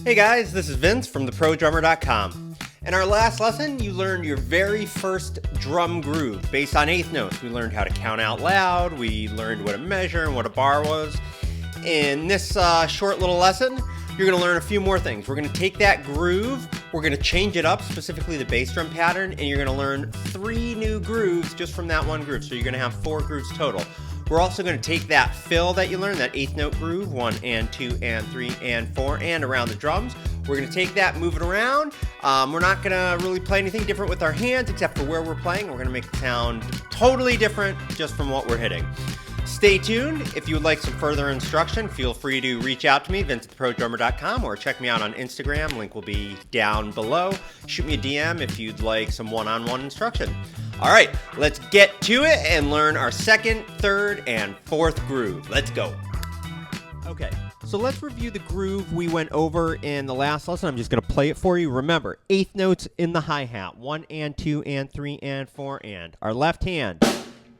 Hey guys, this is Vince from TheProDrummer.com. In our last lesson, you learned your very first drum groove based on eighth notes. We learned how to count out loud, we learned what a measure and what a bar was. In this short little lesson, you're going to learn a few more things. We're going to take that groove, we're going to change it up, specifically the bass drum pattern, and you're going to learn 3 new grooves just from that one groove. So you're going to have 4 grooves total. We're also going to take that fill that you learned, that eighth note groove, 1 and 2 and 3 and 4, and around the drums. We're going to take that, move it around. We're not going to really play anything different with our hands except for where we're playing. We're going to make it sound totally different just from what we're hitting. Stay tuned. If you would like some further instruction, feel free to reach out to me, Vince@TheProDrummer.com, or check me out on Instagram. Link will be down below. Shoot me a DM if you'd like some one-on-one instruction. All right, let's get to it and learn our second, third, and fourth groove. Let's go. Okay, so let's review the groove we went over in the last lesson. I'm just going to play it for you. Remember, eighth notes in the hi-hat, 1 and 2 and 3 and 4 and. Our left hand,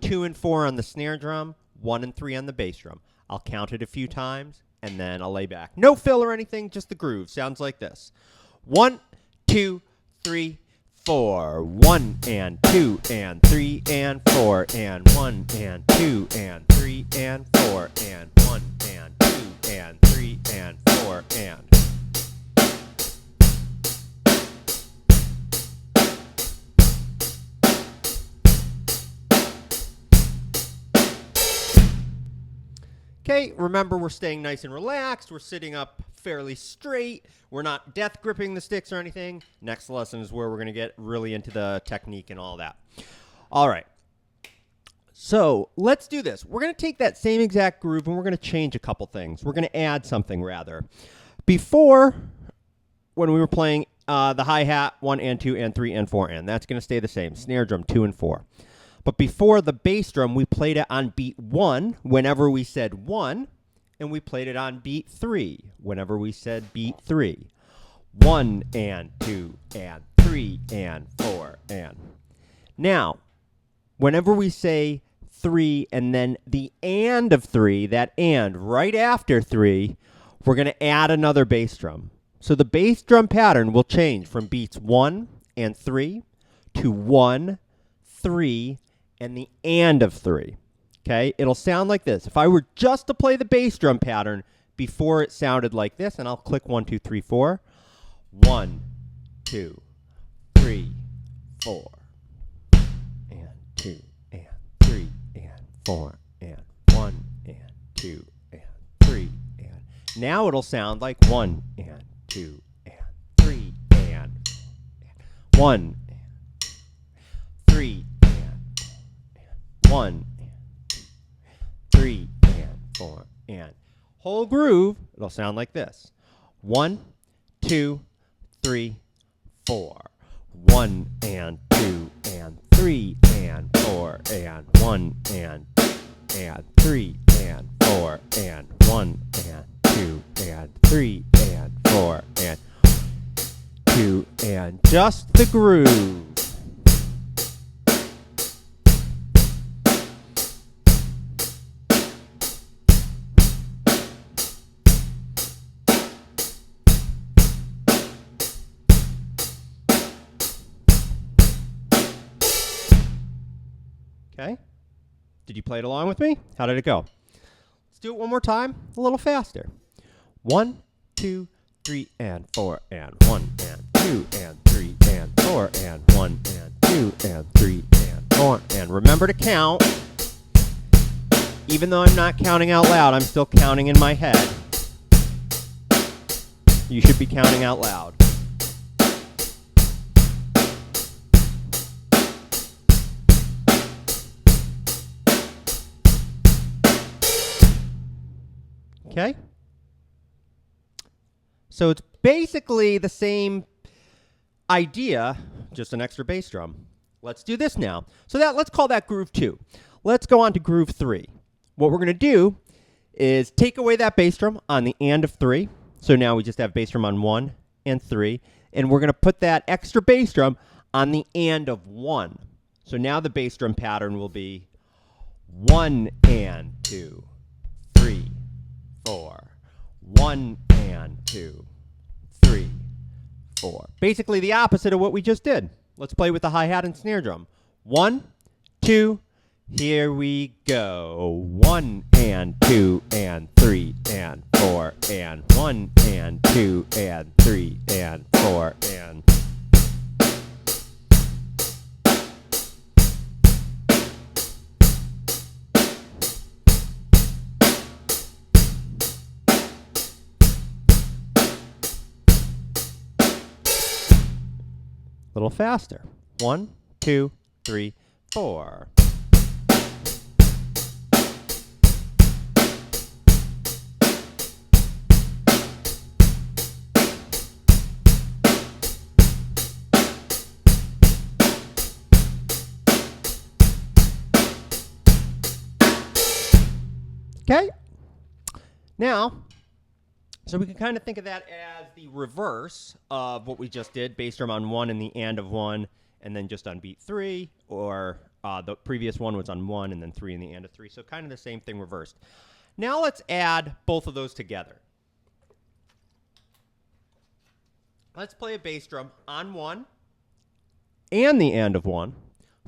2 and 4 on the snare drum, 1 and 3 on the bass drum. I'll count it a few times, and then I'll lay back. No fill or anything, just the groove. Sounds like this. 1, 2, 3, 4. 1 and 2 and 3 and 4 and 1 and 2 and 3 and 4 and 1 and 2 and 3 and 4 and. Okay, remember we're staying nice and relaxed. We're sitting up fairly straight. We're not death gripping the sticks or anything. Next lesson is where we're going to get really into the technique and all that. All right. So let's do this. We're going to take that same exact groove and we're going to change a couple things. We're going to add something rather. Before, when we were playing the hi-hat, 1 and 2 and 3 and 4 and, that's going to stay the same. Snare drum, 2 and 4. But before the bass drum, we played it on beat 1 whenever we said 1, and we played it on beat 3 whenever we said beat 3. 1 and 2 and 3 and 4 and. Now, whenever we say 3 and then the and of 3, that and right after 3, we're going to add another bass drum. So the bass drum pattern will change from beats 1 and 3 to 1, 3, and the and of 3. Okay? It'll sound like this. If I were just to play the bass drum pattern, before it sounded like this, and I'll click 1, 2, 3, 4. 1, 2, 3, 4. And 2, and 3, and 4, and 1, and 2, and 3, and. Now it'll sound like 1, and 2, and 3, and 1, and 3, 1, 3, and 4, and. Whole groove, it'll sound like this. 1, 2, 3, 4. 1 and 2 and 3 and 4 and 1 and 3 and 4 and 1 and 2 and 3 and 4 and 2 and just the groove. Okay, did you play it along with me? How did it go? Let's do it one more time, a little faster. 1, 2, 3, and 4, and 1, and 2, and 3, and 4, and 1, and 2, and 3, and 4. And remember to count. Even though I'm not counting out loud, I'm still counting in my head. You should be counting out loud. Okay? So it's basically the same idea, just an extra bass drum. Let's do this now. So let's call that groove 2. Let's go on to groove 3. What we're going to do is take away that bass drum on the and of 3. So now we just have bass drum on 1 and 3. And we're going to put that extra bass drum on the and of 1. So now the bass drum pattern will be 1 and 2, 3, 4. 1 and 2, 4. Basically the opposite of what we just did. Let's play with the hi-hat and snare drum. 1, 2, here we go. 1 and 2 and 3 and 4 and 1 and 2 and 3 and 4 and... A little faster. 1, 2, 3, 4. Okay. Now, so we can kind of think of that as the reverse of what we just did, bass drum on 1 and the and of 1, and then just on beat 3, or the previous one was on 1 and then 3 and the and of 3. So kind of the same thing reversed. Now let's add both of those together. Let's play a bass drum on 1 and the and of 1,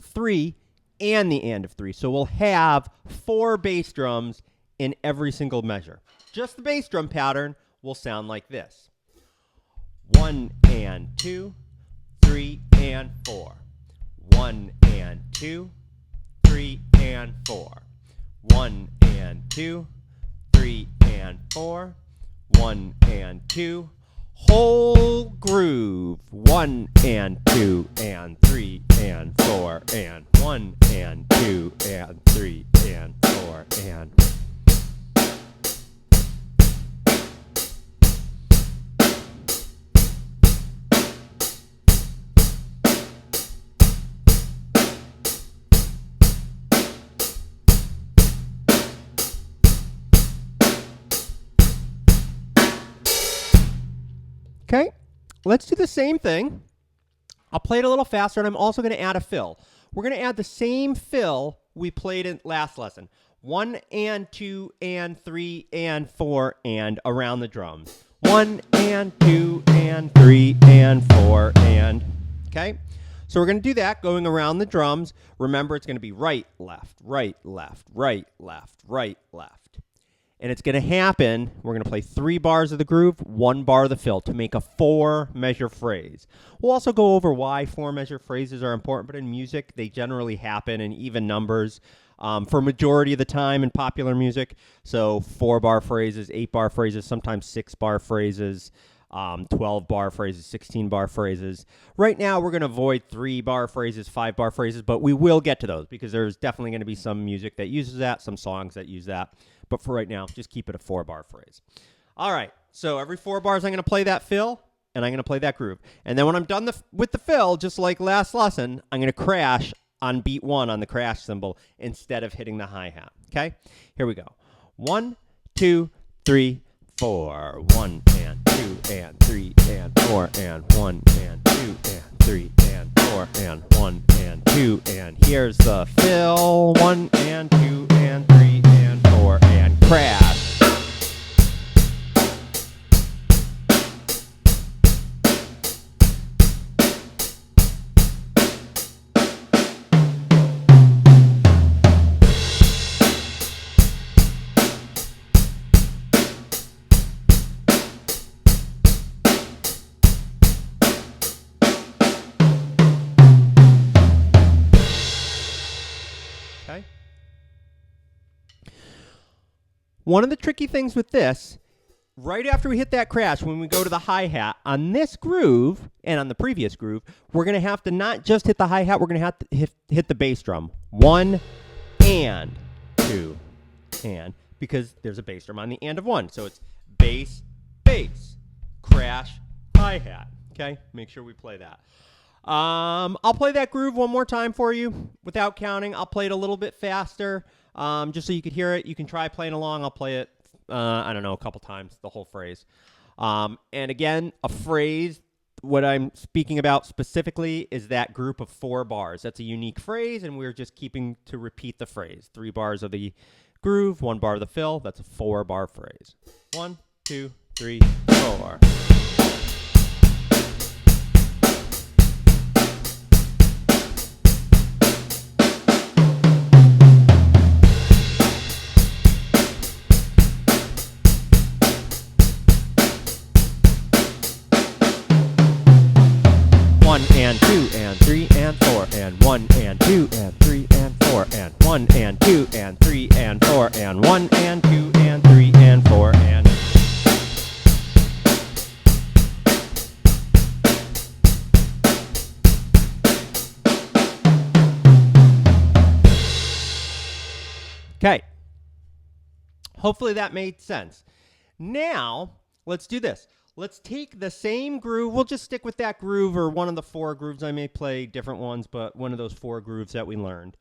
3 and the and of 3. So we'll have 4 bass drums in every single measure. Just the bass drum pattern will sound like this. 1 and 2, 3 and 4. 1 and 2, 3 and 4. 1 and 2, 3 and 4. 1 and 2. Whole groove. 1 and 2 and 3 and 4 and 1 and 2 and 3 and 4 and... Okay, let's do the same thing. I'll play it a little faster, and I'm also going to add a fill. We're going to add the same fill we played in last lesson. 1 and 2 and 3 and 4 and around the drums. 1 and 2 and 3 and 4 and... Okay, so we're going to do that going around the drums. Remember, it's going to be right, left, right, left, right, left, right, left. And it's going to happen, we're going to play 3 bars of the groove, 1 bar of the fill to make a 4-measure phrase. We'll also go over why 4-measure phrases are important, but in music, they generally happen in even numbers for majority of the time in popular music. So 4-bar phrases, 8-bar phrases, sometimes 6-bar phrases, 12-bar phrases, 16-bar phrases. Right now, we're going to avoid 3-bar phrases, 5-bar phrases, but we will get to those because there's definitely going to be some music that uses that, some songs that use that. But for right now, just keep it a 4-bar phrase. All right, so every 4 bars, I'm going to play that fill, and I'm going to play that groove. And then when I'm done with the fill, just like last lesson, I'm going to crash on beat 1 on the crash cymbal instead of hitting the hi-hat. Okay? Here we go. 1, 2, 3, 4. 1 and 2 and 3 and 4 and 1 and 2 and 3 and 4 and 1 and 2. And here's the fill. 1 and 2 and 3 and 4 and crash. Okay. One of the tricky things with this, right after we hit that crash, when we go to the hi-hat, on this groove, and on the previous groove, we're going to have to not just hit the hi-hat, we're going to have to hit the bass drum. 1 and 2 and, because there's a bass drum on the and of 1. So it's bass, bass, crash, hi-hat. Okay, make sure we play that. I'll play that groove one more time for you without counting. I'll play it a little bit faster, just so you could hear it. You can try playing along. I'll play it, I don't know, a couple times, the whole phrase. And again, a phrase, what I'm speaking about specifically is that group of 4 bars. That's a unique phrase, and we're just keeping to repeat the phrase. 3 bars of the groove, 1 bar of the fill. That's a 4-bar phrase. 1, 2, 3, 4. 1 and 2 and 3 and 4 and. Okay. Hopefully that made sense. Now, let's do this. Let's take the same groove. We'll just stick with that groove or one of the 4 grooves. I may play different ones, but one of those 4 grooves that we learned.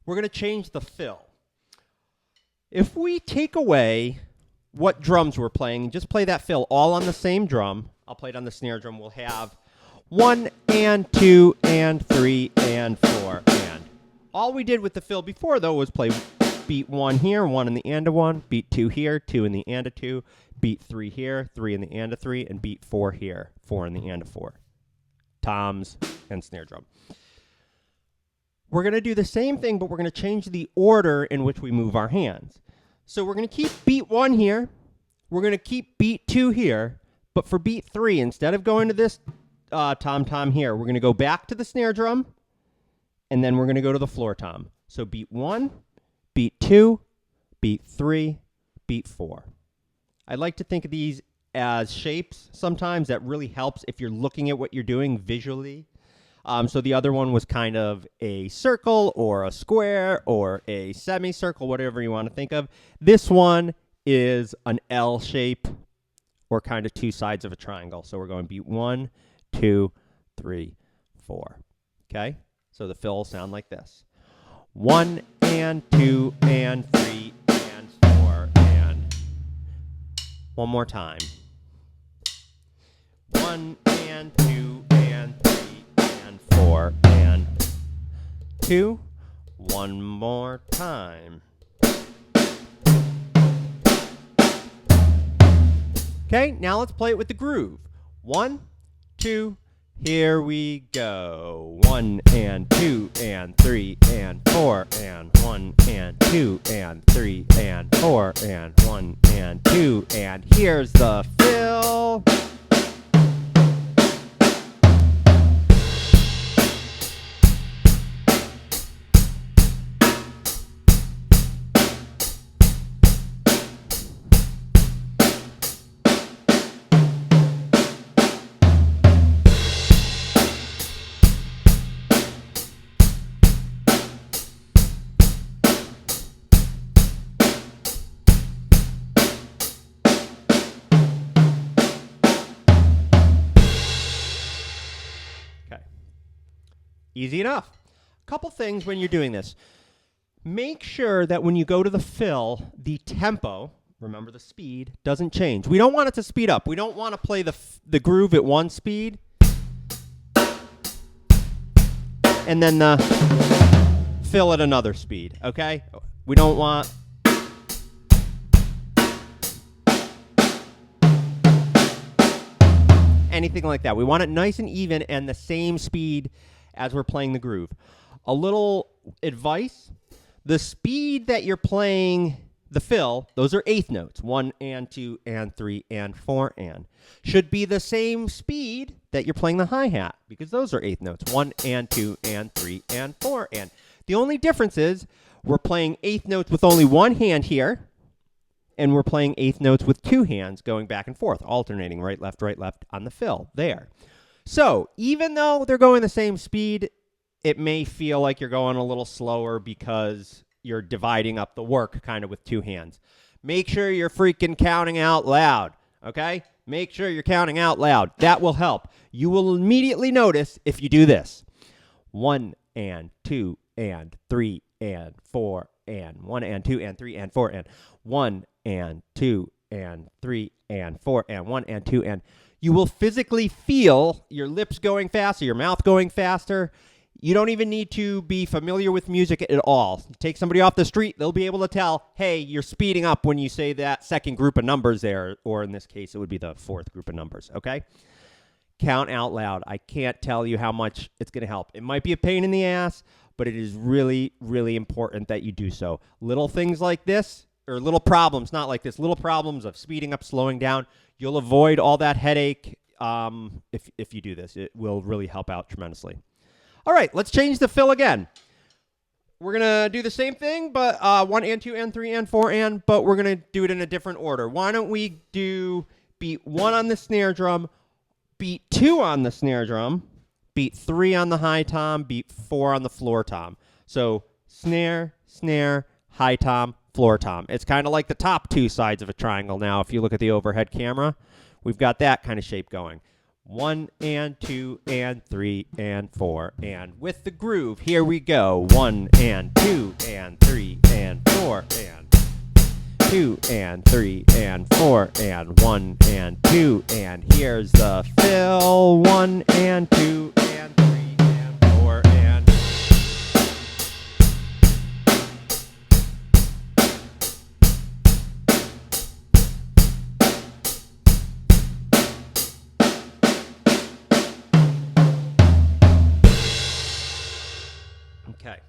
We're going to change the fill. If we take away what drums we're playing and just play that fill all on the same drum, I'll play it on the snare drum, we'll have 1 and 2 and 3 and 4 and. All we did with the fill before, though, was play beat 1 here, 1 in the and of 1, beat 2 here, 2 in the and of 2, beat 3 here, 3 in the and of 3, and beat 4 here, 4 in the and of 4. Toms and snare drum. We're going to do the same thing, but we're going to change the order in which we move our hands. So we're going to keep beat 1 here, we're going to keep beat 2 here, but for beat 3, instead of going to this tom-tom here, we're going to go back to the snare drum, and then we're going to go to the floor tom. So beat 1, beat 2, beat 3, beat 4. I like to think of these as shapes sometimes. That really helps if you're looking at what you're doing visually. So the other one was kind of a circle or a square or a semicircle, whatever you want to think of. This one is an L shape or kind of 2 sides of a triangle. So we're going beat 1, 2, 3, 4. Okay? So the fill will sound like this. 1 and 2 and 3 and 4 and. One more time. 1 and 2 and 3 and 4 and 2. One more time. Okay, now let's play it with the groove. 1, 2, here we go. 1 and 2 and 3 and 4 and 1 and 2 and 3 and 4 and 1 and 2 and here's the fill. Easy enough. A couple things when you're doing this. Make sure that when you go to the fill, the tempo, remember the speed, doesn't change. We don't want it to speed up. We don't want to play the groove at 1 speed and then the fill at another speed, okay? We don't want anything like that. We want it nice and even and the same speed as we're playing the groove. A little advice, the speed that you're playing the fill, those are 8th notes, 1 and 2 and 3 and 4 and, should be the same speed that you're playing the hi-hat, because those are 8th notes, 1 and 2 and 3 and 4 and. The only difference is we're playing 8th notes with only 1 hand here, and we're playing 8th notes with 2 hands going back and forth, alternating right, left on the fill there. So even though they're going the same speed, it may feel like you're going a little slower because you're dividing up the work kind of with 2 hands. Make sure you're freaking counting out loud, okay? Make sure you're counting out loud. That will help. You will immediately notice if you do this. 1 and 2 and 3 and 4 and 1 and 2 and 3 and 4 and 1 and 2 and 3 and 4 and 1 and 2 and. You will physically feel your lips going faster, your mouth going faster. You don't even need to be familiar with music at all. Take somebody off the street, they'll be able to tell, hey, you're speeding up when you say that second group of numbers there, or in this case, it would be the 4th group of numbers, okay? Count out loud. I can't tell you how much it's going to help. It might be a pain in the ass, but it is really, really important that you do so. Little things like this, or little problems, not like this, little problems of speeding up, slowing down, you'll avoid all that headache if you do this. It will really help out tremendously. All right, let's change the fill again. we're going to do the same thing, but 1 and 2 and 3 and 4 and, but we're going to do it in a different order. Why don't we do beat 1 on the snare drum, beat 2 on the snare drum, beat 3 on the high tom, beat 4 on the floor tom. So snare, snare, high tom, floor tom. It's kind of like the top two sides of a triangle now. If you look at the overhead camera, we've got that kind of shape going. 1 and 2 and 3 and 4 and with the groove, here we go. 1 and 2 and 3 and 4 and 2 and 3 and 4 and 1 and 2 and here's the fill. 1 and 2 and 3 and 4 and okay.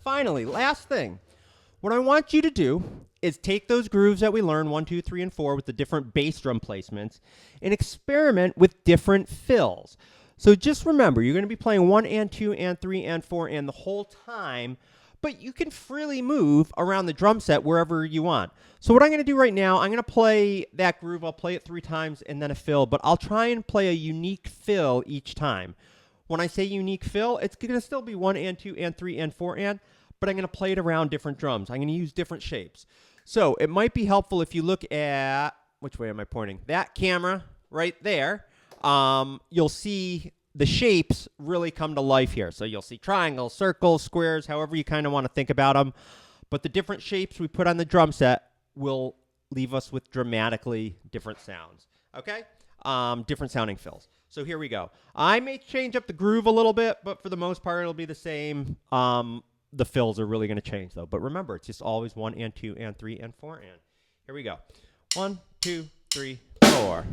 Finally, last thing. What I want you to do is take those grooves that we learned, 1, 2, 3, and 4, with the different bass drum placements, and experiment with different fills. So just remember, you're going to be playing 1 and 2 and 3 and 4 and the whole time, but you can freely move around the drum set wherever you want. So what I'm going to do right now, I'm going to play that groove. I'll play it 3 times and then a fill, but I'll try and play a unique fill each time. When I say unique fill, it's going to still be 1 and 2 and 3 and 4 and, but I'm going to play it around different drums. I'm going to use different shapes. So it might be helpful if you look at, which way am I pointing? That camera right there. You'll see the shapes really come to life here. So you'll see triangles, circles, squares, however you kind of want to think about them. But the different shapes we put on the drum set will leave us with dramatically different sounds. Okay? Different sounding fills. So here we go. I may change up the groove a little bit, but for the most part, it'll be the same. The fills are really going to change, though. But remember, it's just always 1 and 2 and 3 and 4 and. Here we go. 1, 2, 3, 4.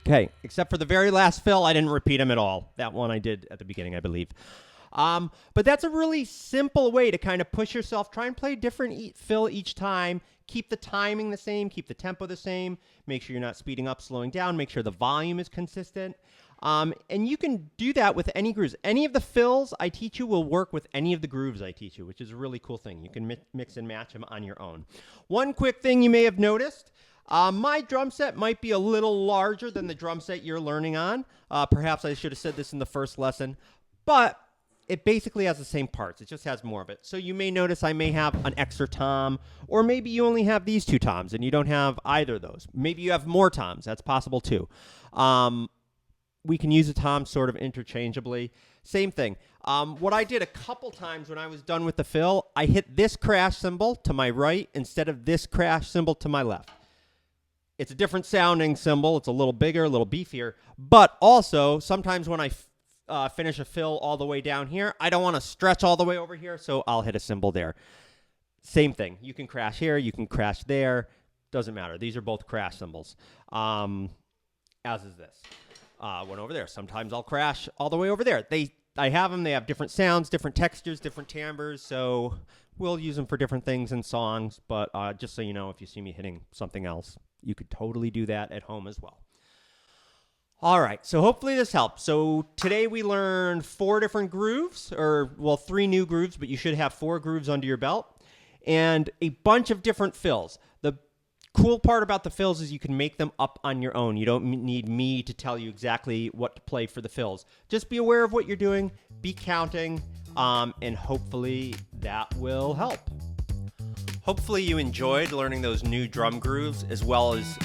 Okay, except for the very last fill, I didn't repeat them at all. That one I did at the beginning, I believe. But that's a really simple way to kind of push yourself. Try and play a different fill each time. Keep the timing the same. Keep the tempo the same. Make sure you're not speeding up, slowing down. Make sure the volume is consistent. And you can do that with any grooves. Any of the fills I teach you will work with any of the grooves I teach you, which is a really cool thing. You can mix and match them on your own. One quick thing you may have noticed. My drum set might be a little larger than the drum set you're learning on. Perhaps I should have said this in the first lesson, but it basically has the same parts. It just has more of it. So you may notice I may have an extra tom, or maybe you only have these 2 toms and you don't have either of those. Maybe you have more toms. That's possible too. We can use a tom sort of interchangeably. Same thing. What I did a couple times when I was done with the fill, I hit this crash cymbal to my right instead of this crash cymbal to my left. It's a different sounding cymbal. It's a little bigger, a little beefier. But also, sometimes when I finish a fill all the way down here, I don't want to stretch all the way over here, so I'll hit a cymbal there. Same thing. You can crash here. You can crash there. Doesn't matter. These are both crash cymbals, as is this. One over there. Sometimes I'll crash all the way over there. I have them. They have different sounds, different textures, different timbres, so we'll use them for different things in songs. But just so you know, if you see me hitting something else, you could totally do that at home as well. All right, so hopefully this helps. So today we learned 4 different grooves, or well, 3 new grooves, but you should have 4 grooves under your belt, and a bunch of different fills. The cool part about the fills is you can make them up on your own. You don't need me to tell you exactly what to play for the fills. Just be aware of what you're doing, be counting, and hopefully that will help. Hopefully you enjoyed learning those new drum grooves, as well as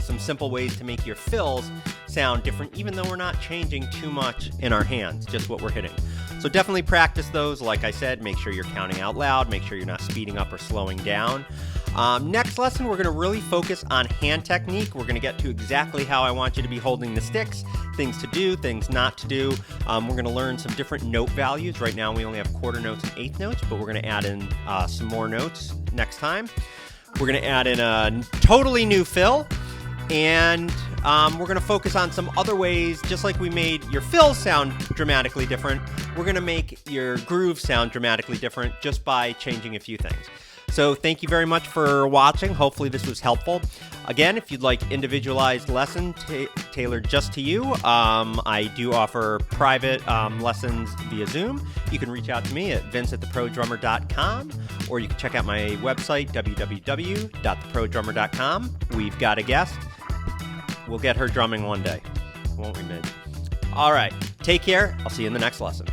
some simple ways to make your fills sound different, even though we're not changing too much in our hands, just what we're hitting. So definitely practice those. Like I said, make sure you're counting out loud, make sure you're not speeding up or slowing down. Next lesson, we're going to really focus on hand technique. We're going to get to exactly how I want you to be holding the sticks, things to do, things not to do. We're going to learn some different note values. Right now we only have quarter notes and eighth notes, but we're going to add in some more notes next time. We're going to add in a totally new fill, and we're going to focus on some other ways. Just like we made your fills sound dramatically different, we're going to make your grooves sound dramatically different just by changing a few things. So thank you very much for watching. Hopefully this was helpful. Again, if you'd like individualized lesson tailored just to you, I do offer private lessons via Zoom. You can reach out to me at vince@TheProDrummer.com, or you can check out my website, www.TheProDrummer.com. We've got a guest. We'll get her drumming one day, won't we, Midge? All right, take care. I'll see you in the next lesson.